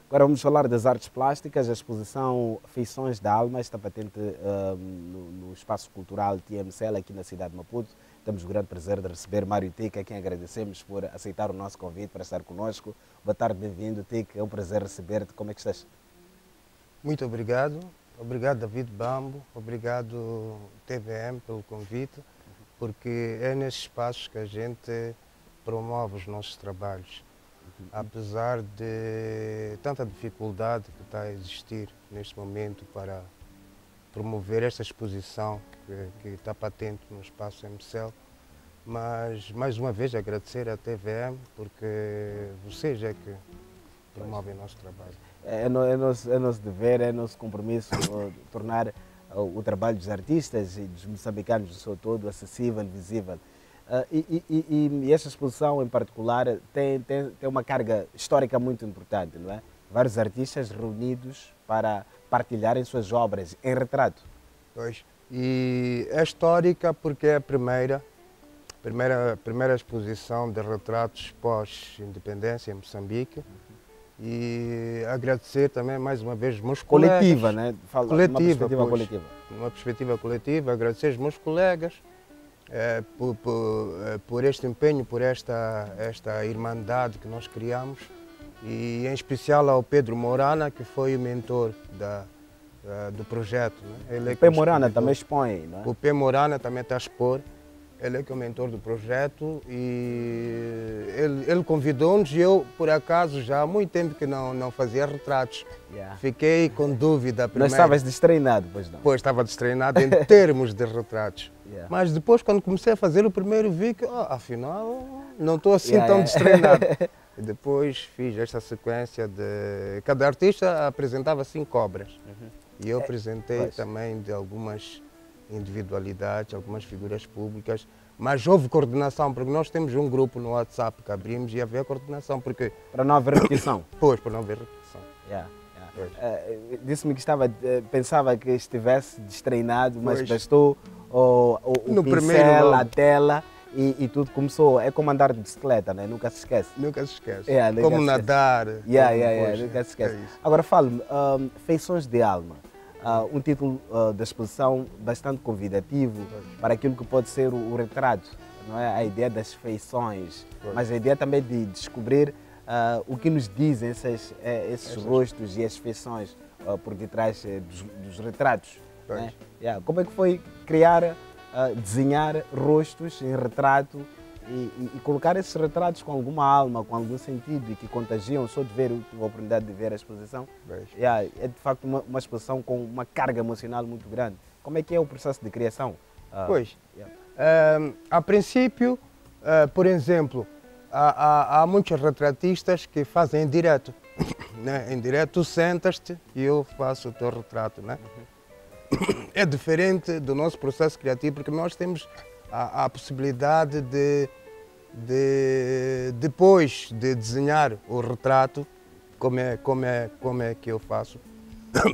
Agora vamos falar das artes plásticas. A exposição Feições da Alma está patente no Espaço Cultural TMCL aqui na cidade de Maputo. Temos o grande prazer de receber Mário Tic, a quem agradecemos por aceitar o nosso convite para estar conosco. Boa tarde, bem-vindo, Tic. É um prazer receber-te. Como é que estás? Muito obrigado. Obrigado, David Bambo. Obrigado, TVM, pelo convite, porque é nesses espaços que a gente promove os nossos trabalhos. Apesar de tanta dificuldade que está a existir neste momento para promover esta exposição que está patente no espaço MCL, mas mais uma vez agradecer à TVM, porque vocês é que promovem o nosso trabalho. É nosso dever, é nosso compromisso tornar o trabalho dos artistas e dos moçambicanos do seu todo acessível, visível. E esta exposição em particular tem uma carga histórica muito importante, não é? Vários artistas reunidos para partilharem suas obras em retrato. Pois. E é histórica porque é a primeira exposição de retratos pós-independência em Moçambique. E agradecer também mais uma vez os meus coletiva, colegas. Né? Coletiva, uma perspectiva coletiva. Uma perspectiva coletiva, agradecer os meus colegas por este empenho, por esta irmandade que nós criamos, e em especial ao Pedro Morana, que foi o mentor do projeto. Né? O P. Morana também expõe, não é? O P. Morana também está a expor. Ele é que é o mentor do projeto e ele convidou-nos e eu, por acaso, já há muito tempo que não fazia retratos. Yeah. Fiquei com dúvida. Não estavas destreinado, pois não? Pois, estava destreinado em termos de retratos. Yeah. Mas depois, quando comecei a fazer o primeiro, vi que, afinal, não estou assim tão destreinado. E depois fiz esta sequência de... Cada artista apresentava 5 obras. E eu apresentei também de algumas individualidades, algumas figuras públicas, mas houve coordenação, porque nós temos um grupo no WhatsApp que abrimos e havia coordenação, porque... Para não haver repetição? Pois, para não haver repetição. Yeah. Disse-me que pensava que estivesse destreinado, mas bastou o pincel, a tela e tudo começou. É como andar de bicicleta, né? Nunca se esquece. Nunca se esquece. Yeah, como nadar. Nunca se esquece. Agora fale-me, Feições de Alma. Um título da exposição bastante convidativo para aquilo que pode ser o retrato, não é? A ideia das feições, mas a ideia também de descobrir o que nos dizem esses rostos e as feições por detrás dos retratos. Né? Como é que foi criar, desenhar rostos em retrato e colocar esses retratos com alguma alma, com algum sentido e que contagiam? Só de ver, eu tive a oportunidade de ver a exposição. É de facto uma exposição com uma carga emocional muito grande. Como é que é o processo de criação? A princípio, por exemplo, há muitos retratistas que fazem em direto. Né? Em direto, tu sentas-te e eu faço o teu retrato. Né? É diferente do nosso processo criativo, porque nós temos a possibilidade de depois de desenhar o retrato, como é que eu faço.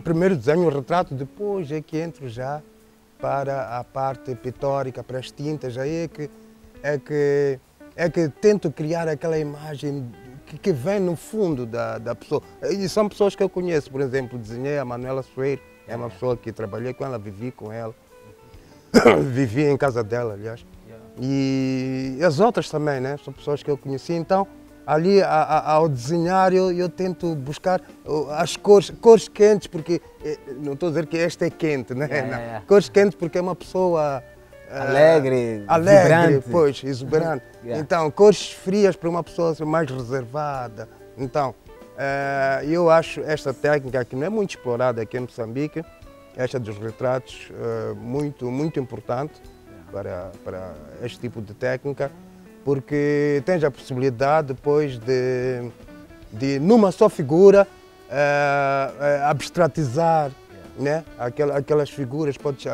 Primeiro desenho o retrato, depois é que entro já para a parte pitórica, para as tintas, aí é que tento criar aquela imagem que vem no fundo da pessoa. E são pessoas que eu conheço, por exemplo, desenhei a Manuela Soeiro, é uma pessoa que trabalhei com ela, vivi com ela. Vivi em casa dela, aliás. E as outras também, né? São pessoas que eu conheci. Então, ali ao desenhar, eu tento buscar as cores quentes, porque não estou a dizer que esta é quente, né? Cores quentes porque é uma pessoa alegre, vibrante. Pois, exuberante. Então, cores frias para uma pessoa mais reservada. Então, eu acho esta técnica que não é muito explorada aqui em Moçambique, esta dos retratos, muito importante para este tipo de técnica, porque tens a possibilidade depois de numa só figura, abstratizar, né? Aquelas figuras, podes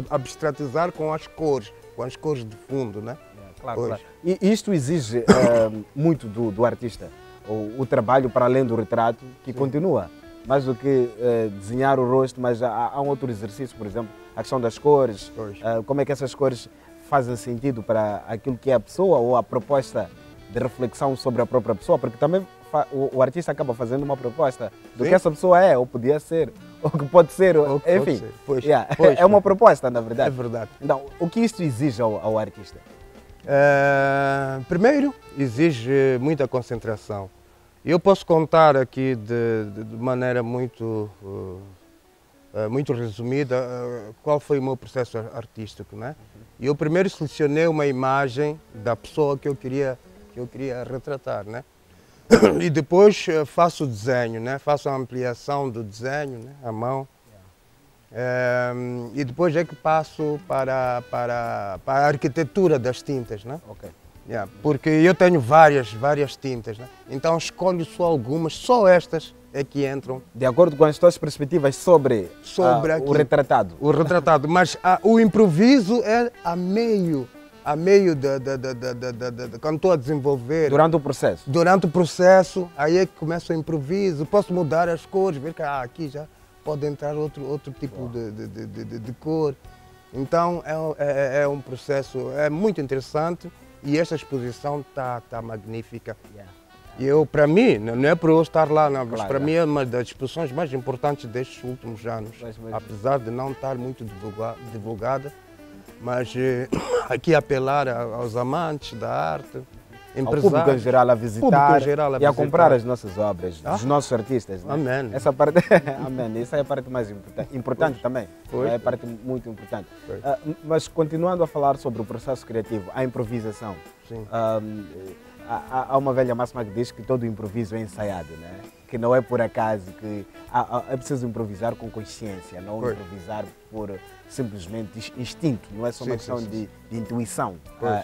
abstratizar com as cores de fundo. Né? Claro. E isto exige muito do artista, o trabalho para além do retrato, que continua. Mais do que desenhar o rosto, mas há um outro exercício, por exemplo, a questão das cores, como é que essas cores fazem sentido para aquilo que é a pessoa ou a proposta de reflexão sobre a própria pessoa, porque também o artista acaba fazendo uma proposta do Sim. que essa pessoa é, ou podia ser, ou que pode ser, enfim. Pois, É uma proposta, na verdade. É verdade. Então, o que isto exige ao artista? Primeiro, exige muita concentração. Eu posso contar aqui de maneira muito resumida qual foi o meu processo artístico, né? Eu primeiro selecionei uma imagem da pessoa que eu queria retratar, né? E depois faço o desenho, né? Faço a ampliação do desenho, né? À mão. E depois é que passo para a arquitetura das tintas, né? Ok. Porque eu tenho várias tintas, né? Então escolho só algumas, só estas é que entram. De acordo com as tuas perspectivas sobre o retratado. O retratado, mas o improviso é a meio quando estou a desenvolver. Durante o processo? Durante o processo, aí é que começa o improviso, posso mudar as cores, ver que aqui já pode entrar outro tipo de cor. Então é um processo muito interessante e esta exposição está magnífica. Para mim, não é para eu estar lá, não, mas para mim é uma das exposições mais importantes destes últimos anos, apesar de não estar muito divulgada, mas aqui apelar aos amantes da arte, ao público em geral a visitar e a comprar as nossas obras, dos nossos artistas. Né? Amém. Essa parte, amém. Essa é a parte mais importante também. É a parte muito importante. Mas continuando a falar sobre o processo criativo, a improvisação. Sim. Há uma velha máxima que diz que todo improviso é ensaiado, né? Que não é por acaso, que é preciso improvisar com consciência, não improvisar por simplesmente instinto, não é só uma questão de intuição,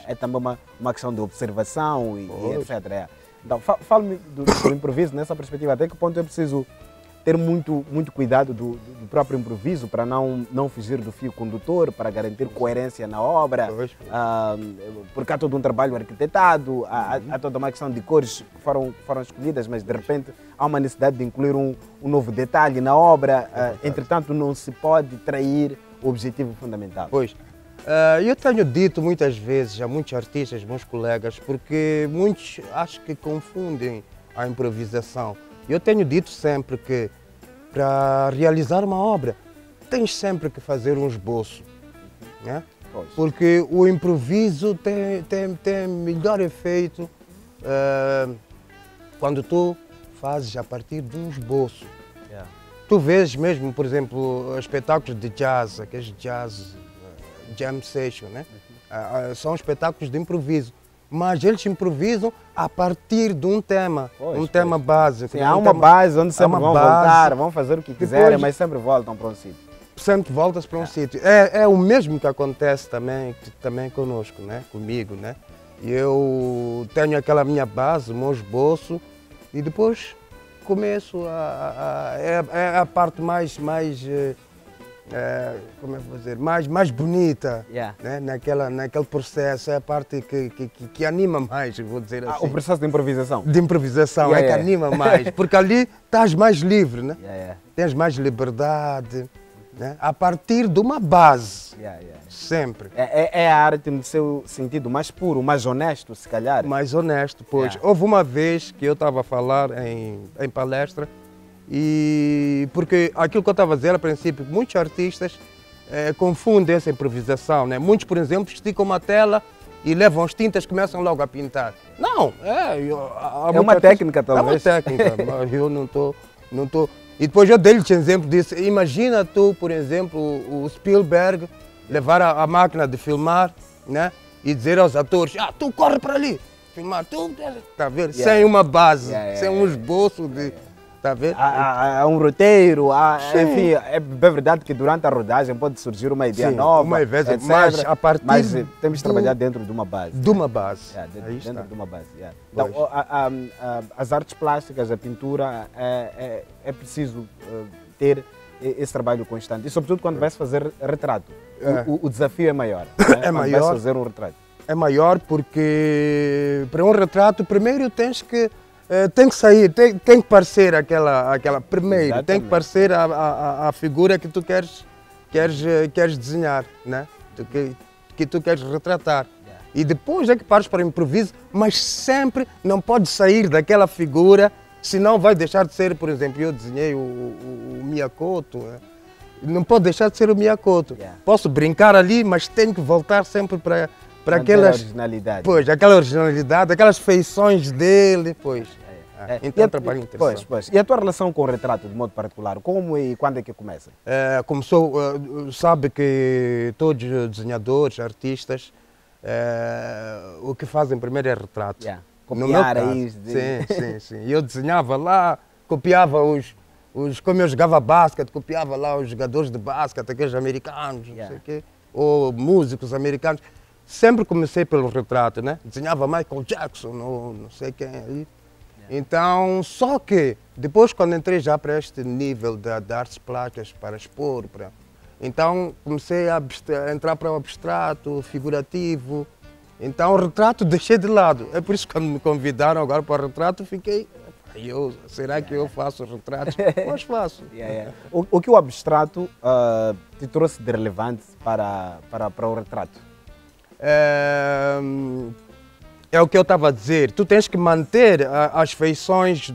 é também uma questão de observação e etc. Então, fale-me do improviso nessa perspectiva, até que ponto é preciso ter muito cuidado do próprio improviso para não fugir do fio condutor, para garantir coerência na obra, porque há todo um trabalho arquitetado, há toda uma questão de cores que foram escolhidas, mas de repente há uma necessidade de incluir um novo detalhe na obra, entretanto não se pode trair o objetivo fundamental. Pois, eu tenho dito muitas vezes a muitos artistas, meus colegas, porque muitos acho que confundem a improvisação. Eu tenho dito sempre que para realizar uma obra tens sempre que fazer um esboço, né? Porque o improviso tem melhor efeito quando tu fazes a partir de um esboço. Tu vês mesmo, por exemplo, espetáculos de jazz, aqueles jam session, né? São espetáculos de improviso. Mas eles improvisam a partir de um tema, tema básico. Sim, há uma base onde sempre vão voltar, vão fazer o que quiserem, mas sempre voltam para um sítio. Sempre voltas para um sítio. É o mesmo que acontece também conosco, né? Comigo, né? Eu tenho aquela minha base, o meu esboço, e depois começo é a parte mais como é que vou dizer, mais bonita, né? naquele processo, é a parte que anima mais, vou dizer assim. O processo de improvisação? De improvisação, que anima mais, porque ali estás mais livre, né? Tens mais liberdade, né? A partir de uma base, sempre. É a arte no seu sentido mais puro, mais honesto, se calhar? Mais honesto, pois. Houve uma vez que eu estava a falar em palestra, e porque aquilo que eu estava a dizer a princípio, muitos artistas confundem essa improvisação, né? Muitos, por exemplo, esticam uma tela e levam as tintas e começam logo a pintar. Não, é uma técnica talvez. É uma técnica, mas eu não estou. E depois eu dei-lhe exemplo disso. Imagina tu, por exemplo, o Spielberg levar a máquina de filmar, né? E dizer aos atores, tu corre para ali, filmar, tá a ver? Sem uma base, sem um esboço de... Tá vendo? Há um roteiro, enfim, é verdade que durante a rodagem pode surgir uma ideia nova, etc. Mas a partir temos que trabalhar dentro de uma base. De uma base. Dentro de uma base. Então, as artes plásticas, a pintura, é preciso ter esse trabalho constante. E sobretudo quando vai-se fazer retrato. O desafio é maior. É maior. Vai-se fazer um retrato. É maior porque para um retrato, primeiro tens que tem que sair, tem que parecer aquela primeiro, exatamente. Tem que parecer a figura que tu queres desenhar, né? Que tu queres retratar. e depois é que pares para o improviso, mas sempre não pode sair daquela figura, senão vai deixar de ser, por exemplo, eu desenhei o Miyakoto, não pode deixar de ser o Miyakoto. Yeah. Posso brincar ali, mas tenho que voltar sempre para aquelas... originalidade. Pois, aquela originalidade, aquelas feições dele, pois. Então é um trabalho interessante. Pois. E a tua relação com o retrato, de modo particular, como e quando é que começa? Começou, sabe que todos os desenhadores, artistas, o que fazem primeiro é retrato. Yeah. Copiar aí. Sim. Eu desenhava lá, copiava como eu jogava basquete, copiava lá os jogadores de basquete, aqueles americanos, não sei o quê, ou músicos americanos. Sempre comecei pelo retrato, né? Desenhava Michael Jackson, não sei quem aí. Então, só que depois quando entrei já para este nível de artes plásticas para expor, então comecei a entrar para o abstrato, figurativo. Então o retrato deixei de lado. É por isso que quando me convidaram agora para o retrato, fiquei... será que eu faço retratos? Mas faço. O que o abstrato te trouxe de relevante para o retrato? É o que eu estava a dizer, tu tens que manter as feições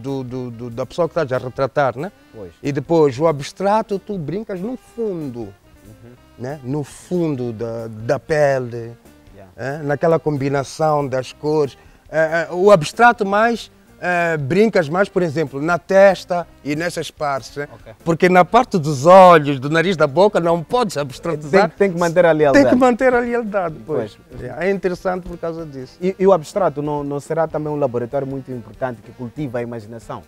da pessoa que estás a retratar, né? Pois. E depois o abstrato tu brincas no fundo, né? No fundo da pele, naquela combinação das cores. O abstrato mais, brincas mais, por exemplo, na testa e nessas partes, né? Porque na parte dos olhos, do nariz, da boca, não podes abstratizar. Tem que manter a lealdade. Tem que manter a lealdade, pois. É interessante por causa disso. E o abstrato não será também um laboratório muito importante que cultiva a imaginação?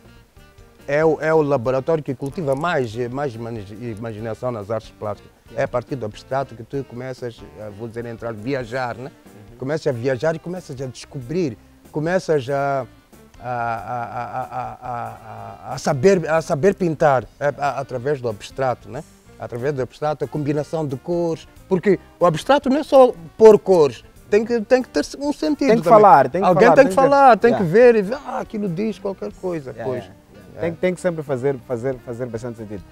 É o laboratório que cultiva mais imaginação nas artes plásticas. É a partir do abstrato que tu começas, vou dizer, a viajar, né? Começas a viajar e começas a descobrir, começas a saber pintar através do abstrato, né? Através do abstrato, a combinação de cores, porque o abstrato não é só pôr cores, tem que ter um sentido. Tem que falar, Alguém tem que falar, tem que ver e ver, aquilo diz qualquer coisa. Tem que sempre fazer bastante sentido.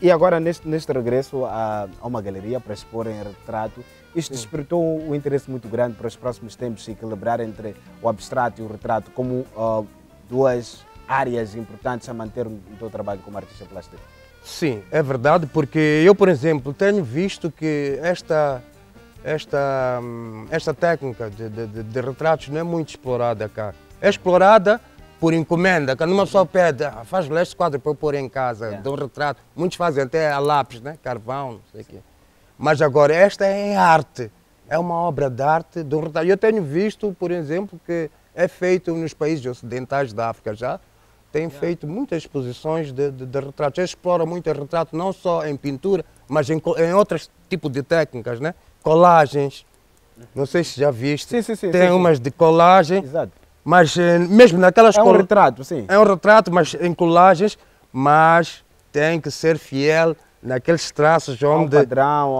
E agora, neste regresso a uma galeria para expor em retrato, isto despertou um interesse muito grande para os próximos tempos se equilibrar entre o abstrato e o retrato como duas áreas importantes a manter no teu trabalho como artista plástico. Sim, é verdade, porque eu, por exemplo, tenho visto que esta técnica de retratos não é muito explorada cá. É explorada por encomenda, quando uma pessoa pede, faz este quadro para eu pôr em casa, de um retrato. Muitos fazem até a lápis, né? Carvão, não sei o quê. Mas agora esta é arte, é uma obra de arte do retrato. Eu tenho visto, por exemplo, que é feito nos países ocidentais da África já, tem feito muitas exposições de retratos. Ele explora muito o retrato, não só em pintura, mas em outros tipos de técnicas, né? Colagens, não sei se já viste, tem umas de colagem. Exato. Mas mesmo naquelas... É um retrato, sim. É um retrato, mas em colagens, mas tem que ser fiel naqueles traços onde... Há um padrão,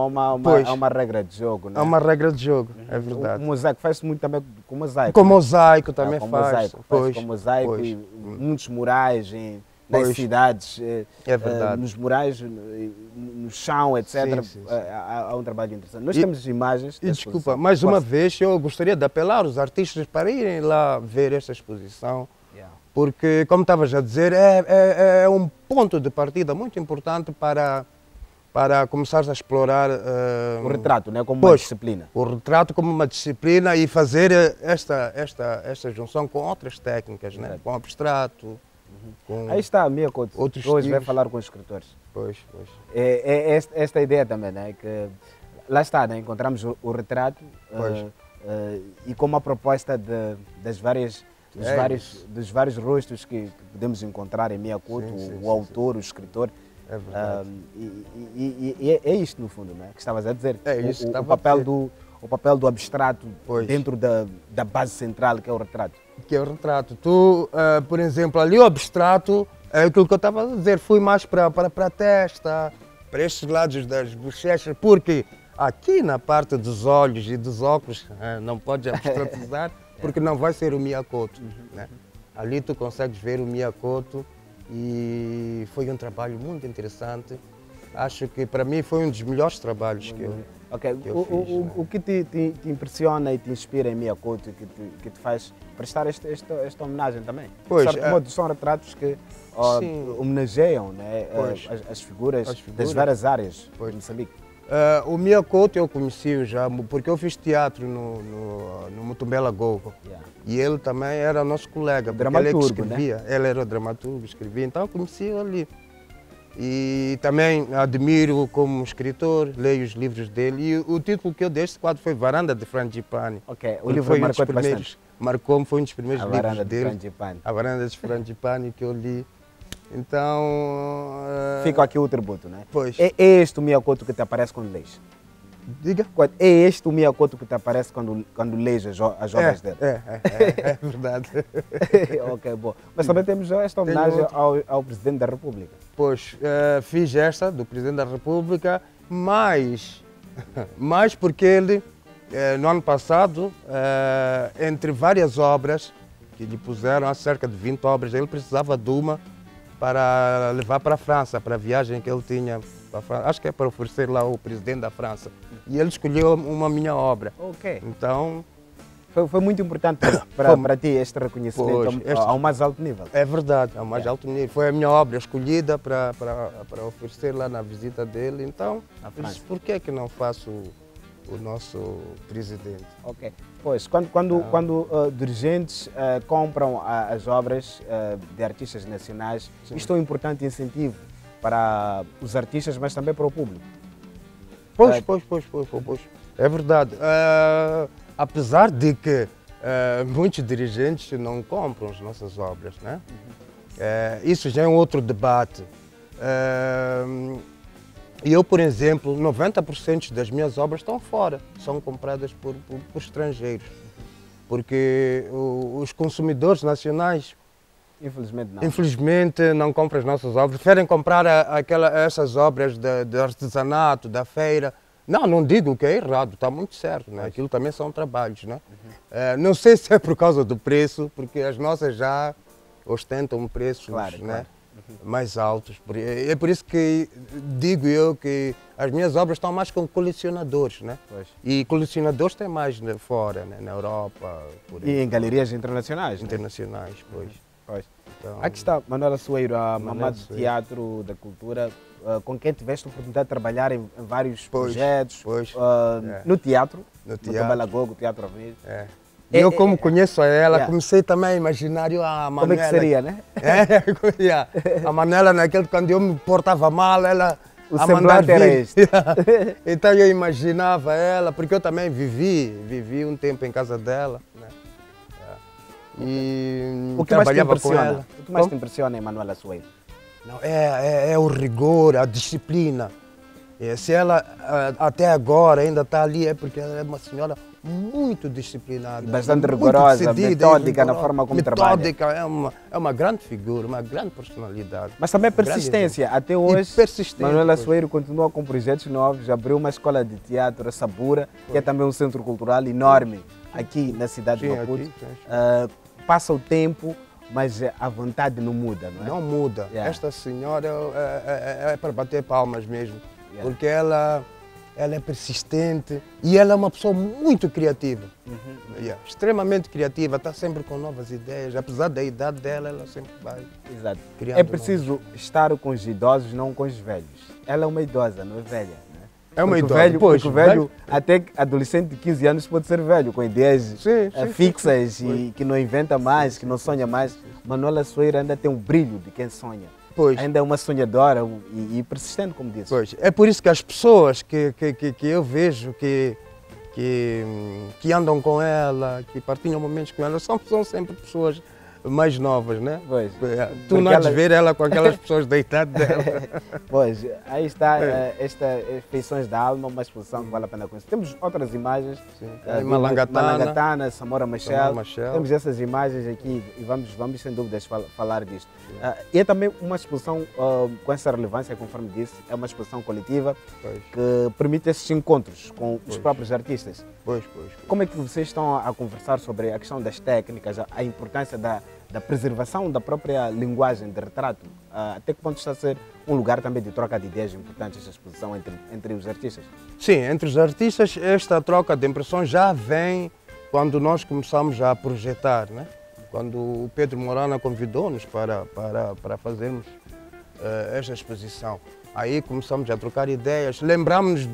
há uma regra de jogo, né? Há uma regra de jogo, é verdade. O mosaico faz-se muito também com mosaico. Com mosaico também com faz. Com mosaico e muitos murais nas cidades, é verdade. nos murais, no chão, etc. Há um trabalho interessante. Nós temos imagens. E desculpa, mais uma vez eu gostaria de apelar os artistas para irem lá ver esta exposição, porque, como estavas a dizer, é um ponto de partida muito importante para começar a explorar o retrato, né, como uma disciplina. O retrato como uma disciplina e fazer esta junção com outras técnicas, né, com abstrato. Aí está a Miyakoto, hoje vai falar com os escritores. Pois. É esta ideia também, né? Que lá está, né? Encontramos o retrato e com uma proposta dos vários rostos que podemos encontrar em Miyakoto, o autor, o escritor. É verdade. E é isto, no fundo, né? Que estavas a dizer. É isso, o papel do abstrato dentro da base central, que é o retrato. Que é o retrato. Tu, por exemplo, ali o abstrato, é aquilo que eu estava a dizer, fui mais para a testa, para estes lados das bochechas, porque aqui na parte dos olhos e dos óculos não podes abstratizar, porque não vai ser o Miyakoto. Né? Ali tu consegues ver o Miyakoto e foi um trabalho muito interessante. acho que para mim foi um dos melhores trabalhos que eu Ok, que eu fiz, né? o que te impressiona e te inspira em Mia Couto, que te faz prestar esta homenagem também? Pois, De certo modo, são retratos que sim. homenageiam, né, Pois. as figuras As das figuras. várias áreas Pois. de Moçambique. O Mia Couto eu conheci já, porque eu fiz teatro no Mutumbela Gogo. Yeah. E ele também era nosso colega, porque ele é que Dramaturgo, né? escrevia. Ele era o dramaturgo, escrevia, então eu conheci ali. E também admiro como escritor, leio os livros dele. E o título que eu dei este quadro foi Varanda de Frangipane. Ok, o Porque livro foi um dos marcou-te primeiros, bastante. marcou-me, foi um dos primeiros A livros Varanda de dele. Frangipane. A Varanda de Frangipane que eu li. Então. Fica aqui o tributo, né? Pois. É este o Mia Couto que te aparece quando lês? Diga. É este o Mia Couto que te aparece quando lês as obras dele? É verdade. Ok, bom. Mas também temos esta homenagem ao Presidente da República. Pois, fiz esta do Presidente da República, mas porque ele, no ano passado, entre várias obras que lhe puseram, há cerca de 20 obras, ele precisava de uma para levar para a França, para a viagem que ele tinha para a França. Acho que é para oferecer lá ao Presidente da França. E ele escolheu uma minha obra. Ok. Então, Foi muito importante para ti este reconhecimento Pois, ao mais alto nível. é verdade, ao mais alto nível. Foi a minha obra escolhida para oferecer lá na visita dele. Então, Na eu disse, França. por que que não faço o nosso presidente? Ok. Pois, quando dirigentes compram as obras de artistas nacionais, isto é um importante incentivo para os artistas, mas também para o público. Pois. É verdade. Apesar de que muitos dirigentes não compram as nossas obras, né? Isso já é um outro debate. Eu, por exemplo, 90% das minhas obras estão fora, são compradas por estrangeiros. Porque os consumidores nacionais, Infelizmente não. não compram as nossas obras, preferem comprar essas obras de artesanato, da feira. Não digo que é errado, está muito certo, né? Aquilo também são trabalhos, né? Não sei se é por causa do preço, porque as nossas já ostentam preços, né? Mais altos. É por isso que digo eu que as minhas obras estão mais com colecionadores, né? Pois. E colecionadores tem mais fora, né? Na Europa, por E em galerias internacionais. né? internacionais, pois. Pois. Então, Aqui está Manuela Soeiro, a Manuela mamã do Soeiro. Teatro da Cultura, com quem tiveste a oportunidade de trabalhar em vários Pois, projetos, pois. no teatro, No no teatro. Tabalagogo, Teatro Avenida. E eu, como conheço ela, yeah. comecei também a imaginar a Manuela. Como é que seria, né? A Manuela, quando eu me portava mal, ela O a mandar semblante era vir. este. Então eu imaginava ela, porque eu também vivi um tempo em casa dela. Né? E O que mais te trabalhava com impressiona? ela. O que mais te Como? impressiona em Manuela Soeiro? Não, é o rigor, a disciplina. Se ela até agora ainda está ali, é porque ela é uma senhora muito disciplinada. Bastante muito rigorosa, decidida, metódica na rigorosa. forma como trabalha. Metódica, é uma grande figura, uma grande personalidade. Mas também Um grande persistência. exemplo. Até hoje, E persistente, Manuela pois. Soeiro continua com projetos novos, abriu uma escola de teatro, a Sabura, que é também um centro cultural enorme aqui na cidade de Sim, Maputo. aqui, sim. Passa o tempo, mas a vontade não muda, não é? Não muda. Yeah. Esta senhora é para bater palmas mesmo. Yeah. Porque ela é persistente e ela é uma pessoa muito criativa. Yeah, extremamente criativa, está sempre com novas ideias. Apesar da idade dela, ela sempre vai. Exato. Criando É preciso estar com os idosos, não com os velhos. Ela é uma idosa, não é velha. Né? É uma Porque idosa. O velho, Pois, porque o velho, até adolescente de 15 anos, pode ser velho, com ideias Sim, fixas sim. e que não inventa mais, que não sonha mais. Manuela Soeiro ainda tem o brilho de quem sonha. Pois. Ainda é uma sonhadora e persistente, como disse. Pois, é por isso que as pessoas que eu vejo que andam com ela, que partilham momentos com ela, são sempre pessoas mais novas, né? Pois. Tu não há de ver ela com aquelas pessoas da idade dela. Pois, aí está esta Feições da Alma, uma exposição que vale a pena conhecer. Temos outras imagens, Em Malangatana, Samora Machel. Samora Machel. Temos essas imagens aqui e vamos sem dúvidas falar disto. E é também uma exposição com essa relevância, conforme disse, é uma exposição coletiva Pois. que permite esses encontros com os próprios artistas. Pois. Como é que vocês estão a conversar sobre a questão das técnicas, a importância da preservação da própria linguagem de retrato? Até que ponto está a ser um lugar também de troca de ideias importantes esta exposição entre os artistas? Sim, entre os artistas esta troca de impressões já vem quando nós começamos a projetar, né? Quando o Pedro Morana convidou-nos para fazermos esta exposição. Aí começamos a trocar ideias, lembramos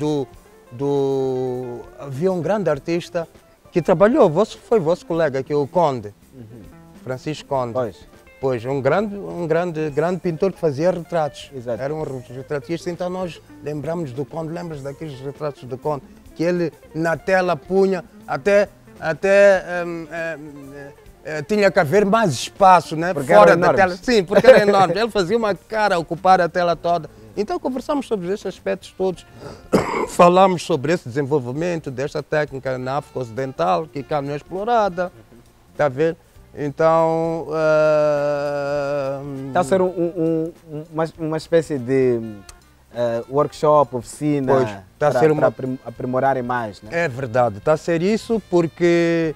havia um grande artista que trabalhou, foi vosso colega, que é o Conde, Francisco Conde. Pois, um grande pintor que fazia retratos. Exato. Era um retratista, então nós lembramos do Conde, lembras daqueles retratos do Conde, que ele na tela punha até tinha que haver mais espaço, né? Porque fora era da tela. Sim, porque era enorme. Ele fazia uma cara a ocupar a tela toda. Então conversamos sobre esses aspectos todos, falamos sobre esse desenvolvimento desta técnica na África Ocidental, que cá não é explorada, está a ver? Então... Está a ser uma espécie de workshop, oficina, pois, está a ser para aprimorarem mais, né? É verdade, está a ser isso porque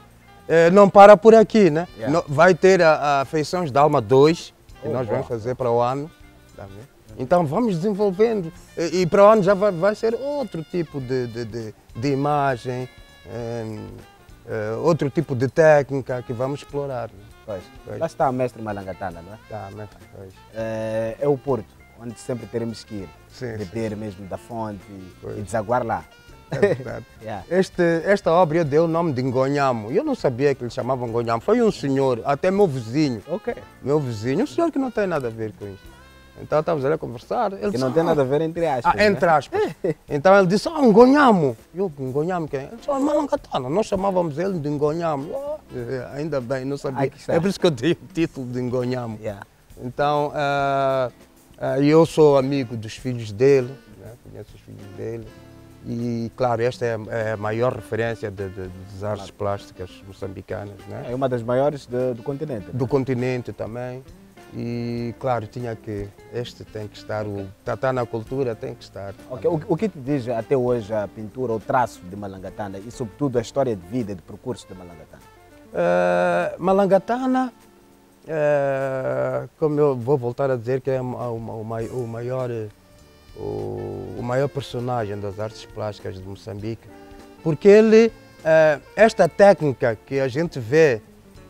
não para por aqui, né? Yeah. Vai ter a Feições da Alma 2, que nós vamos fazer para o ano, tá vendo? Então vamos desenvolvendo e para o ano já vai ser outro tipo de imagem, outro tipo de técnica que vamos explorar. Né? Pois. Lá está o mestre Malangatana, não é? Tá, mestre, pois. É o Porto, onde sempre teremos que ir, beber mesmo da fonte e desaguar lá. É verdade. Yeah. Esta obra eu dei o nome de Ngonhamo. Eu não sabia que ele chamava Ngonhamo. Foi um senhor, até meu vizinho. Meu vizinho, um senhor que não tem nada a ver com isso. Então estávamos ali a conversar. Ele que não tem nada a ver entre aspas. Entre aspas. Então ele disse, Ngonhamo. Eu, Ngonhamo quem? Ele disse, Malangatana. Nós chamávamos ele de Ngonhamo. Ainda bem, não sabia. É por isso que eu dei o título de Ngonhamo. Yeah. Então, eu sou amigo dos filhos dele, né? Conheço os filhos dele. E, claro, esta é a maior referência das artes plásticas moçambicanas. Né? É uma das maiores do continente. Do continente também. E, claro, este tem que estar, está na cultura, tem que estar. Okay. O que te diz até hoje a pintura, o traço de Malangatana e, sobretudo, a história de vida, de percurso de Malangatana? Malangatana, como eu vou voltar a dizer, que é o maior personagem das artes plásticas de Moçambique, porque ele, esta técnica que a gente vê,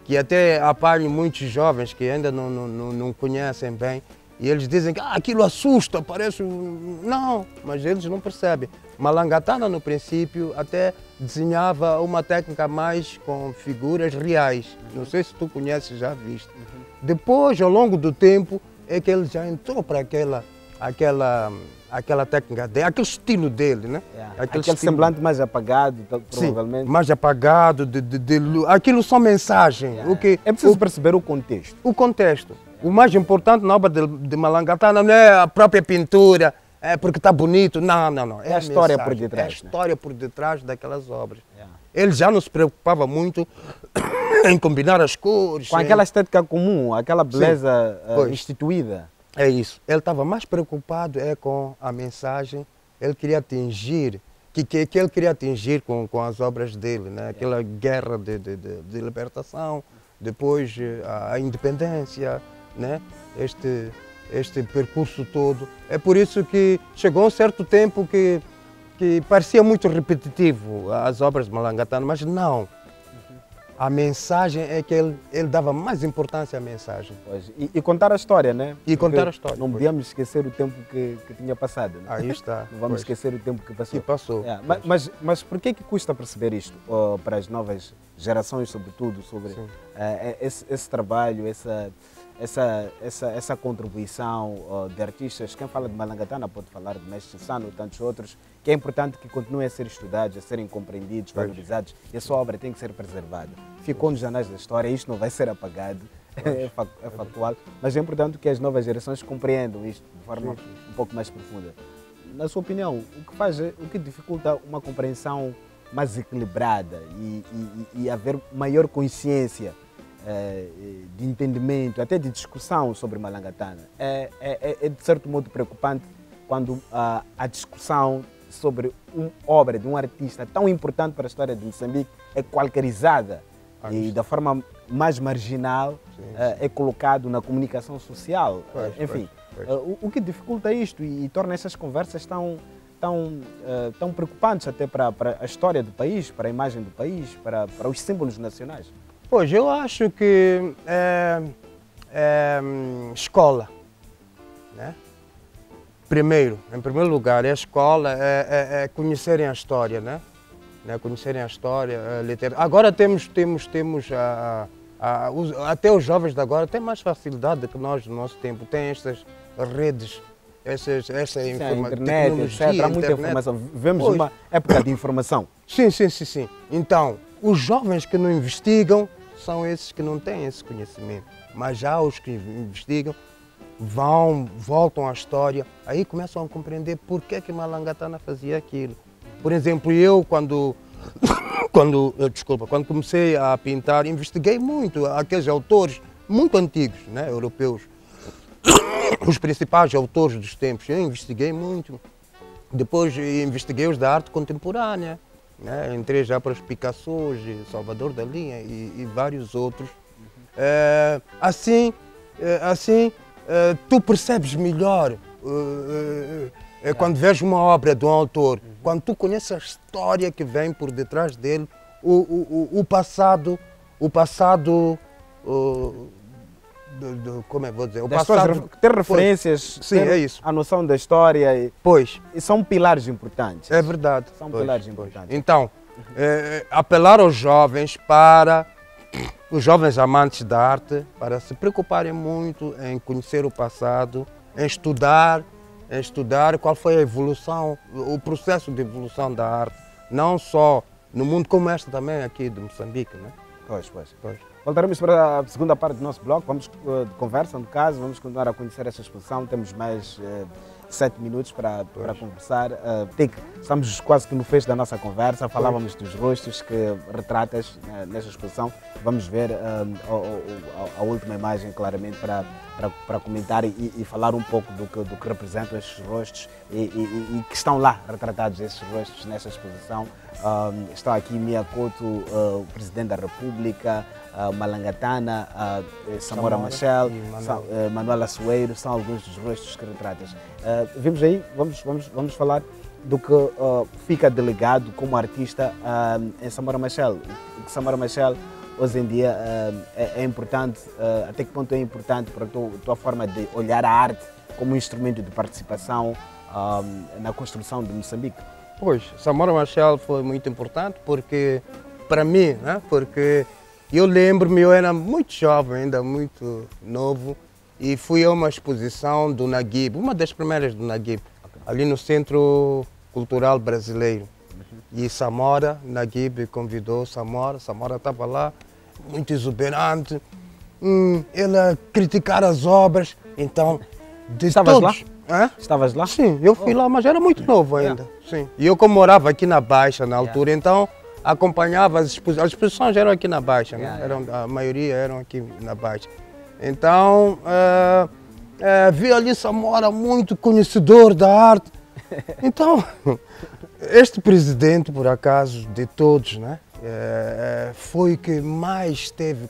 que até apanho muitos jovens que ainda não conhecem bem, e eles dizem que aquilo assusta, parece... Não, mas eles não percebem. Malangatana, no princípio, até desenhava uma técnica mais com figuras reais. Não sei se tu conheces, já viste. Depois, ao longo do tempo, é que ele já entrou para aquela técnica dele, aquele estilo dele, né? Aquele semblante mais apagado, provavelmente. Sim, mais apagado, aquilo são mensagens. É preciso perceber o contexto. O contexto. O mais importante na obra de Malangatana não é a própria pintura, porque está bonito, não. É a história por detrás. É a história por detrás daquelas obras. Ele já não se preocupava muito em combinar as cores. Com aquela estética comum, aquela beleza instituída. É isso. Ele estava mais preocupado com a mensagem. Ele queria atingir, que ele queria atingir com as obras dele, né? Aquela guerra de libertação, depois a independência, né? Este percurso todo. É por isso que chegou um certo tempo que parecia muito repetitivo as obras de Malangatana, mas não. A mensagem é que ele dava mais importância à mensagem. Pois, e contar a história, né? E contar a história. Não podíamos esquecer o tempo que tinha passado. Né? Aí está. Não vamos esquecer o tempo que passou. Que passou. Mas por que custa perceber isto para as novas gerações, sobretudo, sobre esse trabalho, essa contribuição de artistas? Quem fala de Malangatana pode falar de Mestre Sano e tantos outros, que é importante que continuem a ser estudados, a serem compreendidos, valorizados, e a sua obra tem que ser preservada. Ficou nos anais da história, isto não vai ser apagado, é factual, mas é importante que as novas gerações compreendam isto de forma um pouco mais profunda. Na sua opinião, o que dificulta uma compreensão mais equilibrada e haver maior consciência de entendimento, até de discussão sobre Malangatana? É de certo modo preocupante quando a discussão sobre uma obra de um artista tão importante para a história de Moçambique é qualquerizada e da forma mais marginal é colocado na comunicação social. Enfim, o que dificulta isto e torna essas conversas tão preocupantes até para a história do país, para a imagem do país, para os símbolos nacionais? Pois, eu acho que escola, né? Em primeiro lugar, a escola é conhecerem a história, né? Conhecerem a história, a literatura. Agora temos até os jovens de agora têm mais facilidade do que nós no nosso tempo, têm estas redes, essa internet, etc. Há muita informação. Vivemos uma época de informação. Sim. Então, os jovens que não investigam são esses que não têm esse conhecimento. Mas já os que investigam voltam à história, aí começam a compreender por que Malangatana fazia aquilo. Por exemplo, eu quando comecei a pintar, investiguei muito aqueles autores muito antigos, né, europeus, os principais autores dos tempos. Eu investiguei muito. Depois investiguei os da arte contemporânea, né, entrei já para os Picasso, Salvador Dalí e vários outros. Assim, tu percebes melhor quando vês uma obra de um autor, quando tu conheces a história que vem por detrás dele, o passado, como é que vou dizer? Ter referências, sim, é isso. A noção da história. E são pilares importantes. É verdade. São pilares importantes. Então, apelar aos jovens os jovens amantes da arte, para se preocuparem muito em conhecer o passado, em estudar qual foi a evolução, o processo de evolução da arte, não só no mundo, como esta também aqui de Moçambique, né? Pois. Voltaremos para a segunda parte do nosso bloco, vamos de conversa, no caso, vamos continuar a conhecer essa exposição, temos mais 7 minutos para conversar. Estamos quase que no fecho da nossa conversa, falávamos dos rostos que retratas nesta exposição. Vamos ver a última imagem claramente para comentar e falar um pouco do que representam estes rostos e que estão lá retratados esses rostos nesta exposição. Está aqui Mia Couto, o Presidente da República, Malangatana, Samora Machel, Manuela Soeiro, são alguns dos rostos que retratas. Vimos aí, vamos falar do que fica delegado como artista em Samora Machel. O que Samora Machel hoje em dia é importante, até que ponto é importante para a tua forma de olhar a arte como um instrumento de participação na construção de Moçambique? Pois, Samora Machel foi muito importante porque, para mim, né, porque eu lembro-me, eu era muito jovem, ainda muito novo, e fui a uma exposição do Naguib, uma das primeiras do Naguib, ali no Centro Cultural Brasileiro. E Samora, Naguib convidou Samora estava lá, muito exuberante, ela criticar as obras, então... Estavas lá? Estavas lá? Sim, eu fui lá, mas era muito novo ainda. Sim. E eu, como morava aqui na Baixa na altura, então acompanhava as exposições eram aqui na Baixa, né? A maioria eram aqui na Baixa. Então, vi ali Samora muito conhecedor da arte. Então, este presidente, por acaso, de todos, né? Foi que mais esteve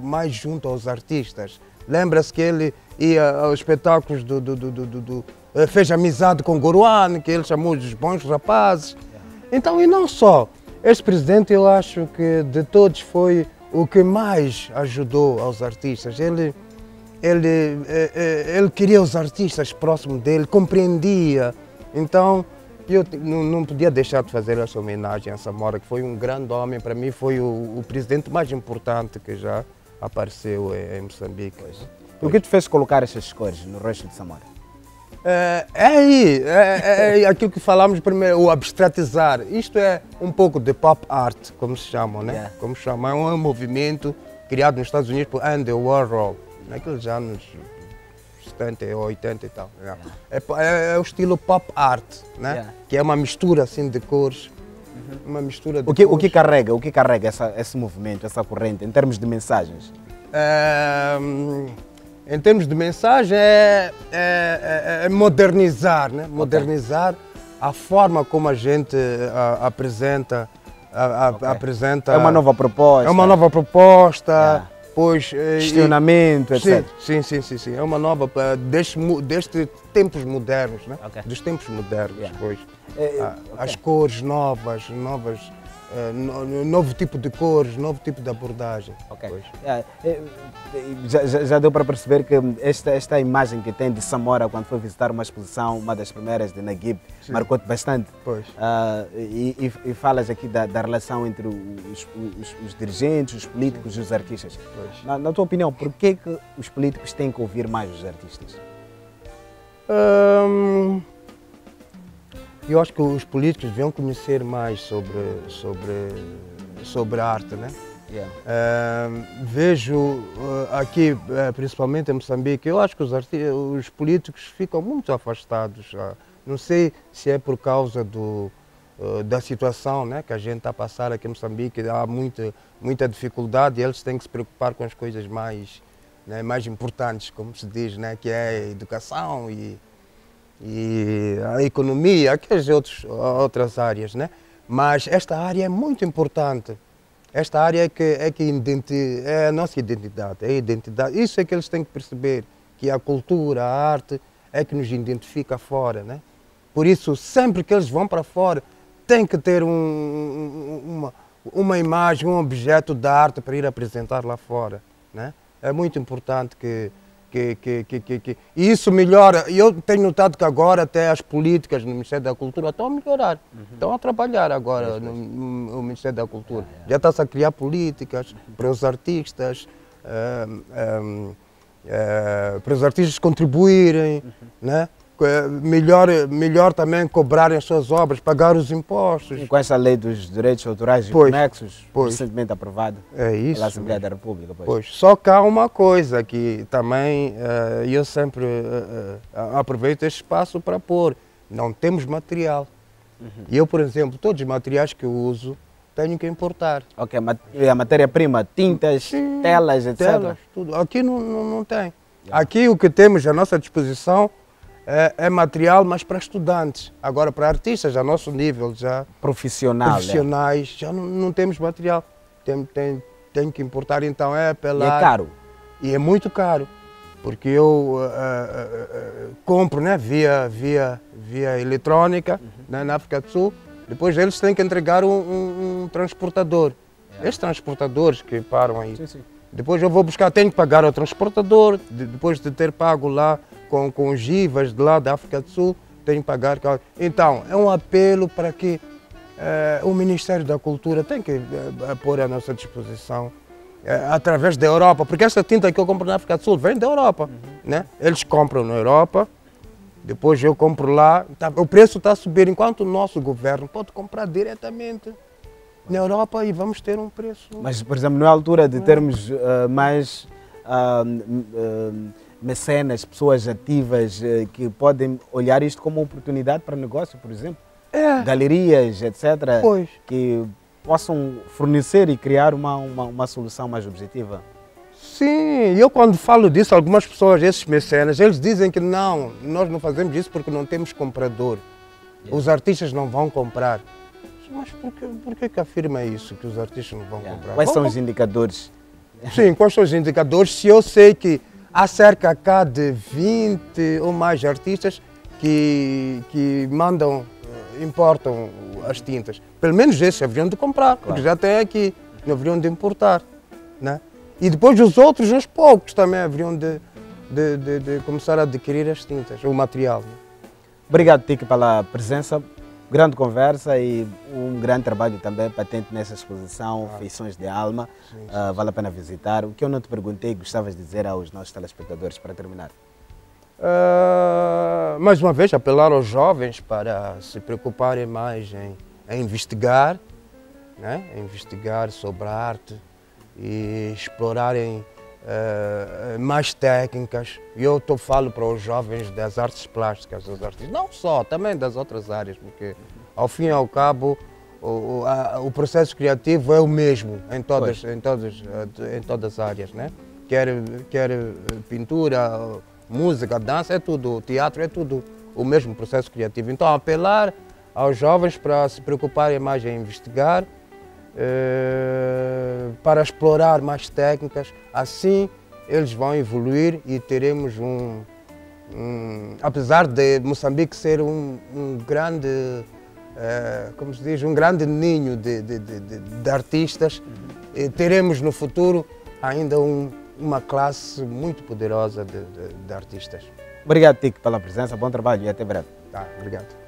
mais junto aos artistas. Lembra-se que ele ia aos espetáculos fez amizade com Goruane, que ele chamou de bons rapazes. Então, e não só. Este presidente, eu acho que de todos foi o que mais ajudou aos artistas. Ele queria os artistas próximos dele, compreendia. Então, eu não podia deixar de fazer essa homenagem a Samora, que foi um grande homem. Para mim, foi o presidente mais importante que já apareceu em Moçambique. O que te fez colocar essas cores no rosto de Samora? É aquilo que falámos primeiro, o abstratizar. Isto é um pouco de pop art, como se chama, né? Como se chama, é um movimento criado nos Estados Unidos por Andy Warhol, naqueles anos 70 ou 80 e tal. É o estilo pop art, né? Que é uma mistura assim de cores. Uma mistura de cores. O que carrega esse movimento, essa corrente, em termos de mensagens? Em termos de mensagem, é modernizar, né? Modernizar a forma como a gente apresenta apresenta... É uma nova proposta. É uma nova proposta, pois... Questionamento, etc. Sim. É uma nova, destes tempos modernos, né? Dos tempos modernos, pois. As cores novas, novo tipo de cores, novo tipo de abordagem. Já deu para perceber que esta imagem que tem de Samora quando foi visitar uma exposição, uma das primeiras de Naguib, marcou-te bastante. Pois. E falas aqui da relação entre os dirigentes, os políticos e os artistas. Na tua opinião, por que os políticos têm que ouvir mais os artistas? Eu acho que os políticos deviam conhecer mais sobre a arte, né? Vejo aqui, principalmente em Moçambique, eu acho que os políticos ficam muito afastados. Não sei se é por causa da situação, né, que a gente está a passar aqui em Moçambique, há muita dificuldade e eles têm que se preocupar com as coisas mais importantes, como se diz, né, que é a educação e a economia, aquelas outras áreas, né? Mas esta área é muito importante. Esta área é a nossa identidade, é a identidade. Isso é que eles têm que perceber, que a cultura, a arte é que nos identifica fora, né? Por isso, sempre que eles vão para fora, tem que ter uma imagem, um objeto da arte para ir apresentar lá fora, né? É muito importante que e isso melhora. E eu tenho notado que agora até as políticas no Ministério da Cultura estão a melhorar. Estão a trabalhar agora no Ministério da Cultura. Já está-se a criar políticas para os artistas, para os artistas contribuírem, né? Melhor também cobrarem as suas obras, pagar os impostos. E com essa lei dos direitos autorais e conexos, recentemente aprovada pela Assembleia da República. Pois. Só que há uma coisa que também eu sempre aproveito este espaço para pôr. Não temos material. E eu, por exemplo, todos os materiais que eu uso, tenho que importar. A matéria-prima, tintas, telas, etc. Telas, tudo. Aqui não tem. Aqui o que temos à nossa disposição é material, mas para estudantes. Agora, para artistas, a nosso nível, já profissionais, já não temos material. Tem que importar, então é pela... E é caro? E é muito caro, porque eu compro, né, via eletrônica, né, na África do Sul. Depois eles têm que entregar um transportador. Esses transportadores que param aí. Depois eu vou buscar, tenho que pagar ao transportador, depois de ter pago lá com os IVAs de lá da África do Sul, tenho que pagar. Então, é um apelo para que o Ministério da Cultura tem que pôr à nossa disposição, através da Europa, porque esta tinta que eu compro na África do Sul vem da Europa. Né? Eles compram na Europa, depois eu compro lá, o preço está a subir, enquanto o nosso governo pode comprar diretamente na Europa e vamos ter um preço. Mas, por exemplo, não é a altura de termos mais mecenas, pessoas ativas que podem olhar isto como uma oportunidade para negócio, por exemplo? Galerias, etc., que possam fornecer e criar uma solução mais objetiva? Sim, eu quando falo disso, algumas pessoas, esses mecenas, eles dizem que não, nós não fazemos isso porque não temos comprador. Os artistas não vão comprar. Mas por que afirma isso, que os artistas não vão comprar? Quais são os indicadores? Sim, quais são os indicadores? Se eu sei que há cerca cá de 20 ou mais artistas que importam as tintas. Pelo menos esses haveriam de comprar, porque já tem aqui, não haveriam de importar. Né? E depois os outros, uns poucos, também haveriam de começar a adquirir as tintas, o material. Né? Obrigado, Tiki, pela presença. Grande conversa e um grande trabalho também patente nessa exposição, Feições de Alma. Vale a pena visitar. O que eu não te perguntei, gostavas de dizer aos nossos telespectadores para terminar? Mais uma vez, apelar aos jovens para se preocuparem mais em investigar, né? Investigar sobre a arte e explorarem mais técnicas. Eu falo para os jovens das artes plásticas, das artes, não só, também das outras áreas, porque ao fim e ao cabo o processo criativo é o mesmo em todas as áreas, né? Quer pintura, música, dança, é tudo, teatro, é tudo o mesmo processo criativo. Então apelar aos jovens para se preocuparem mais em investigar, para explorar mais técnicas. Assim eles vão evoluir e teremos apesar de Moçambique ser um grande, como se diz, um grande ninho de artistas, teremos no futuro ainda uma classe muito poderosa de artistas. Obrigado, Tico, pela presença, bom trabalho e até breve. Tá, obrigado.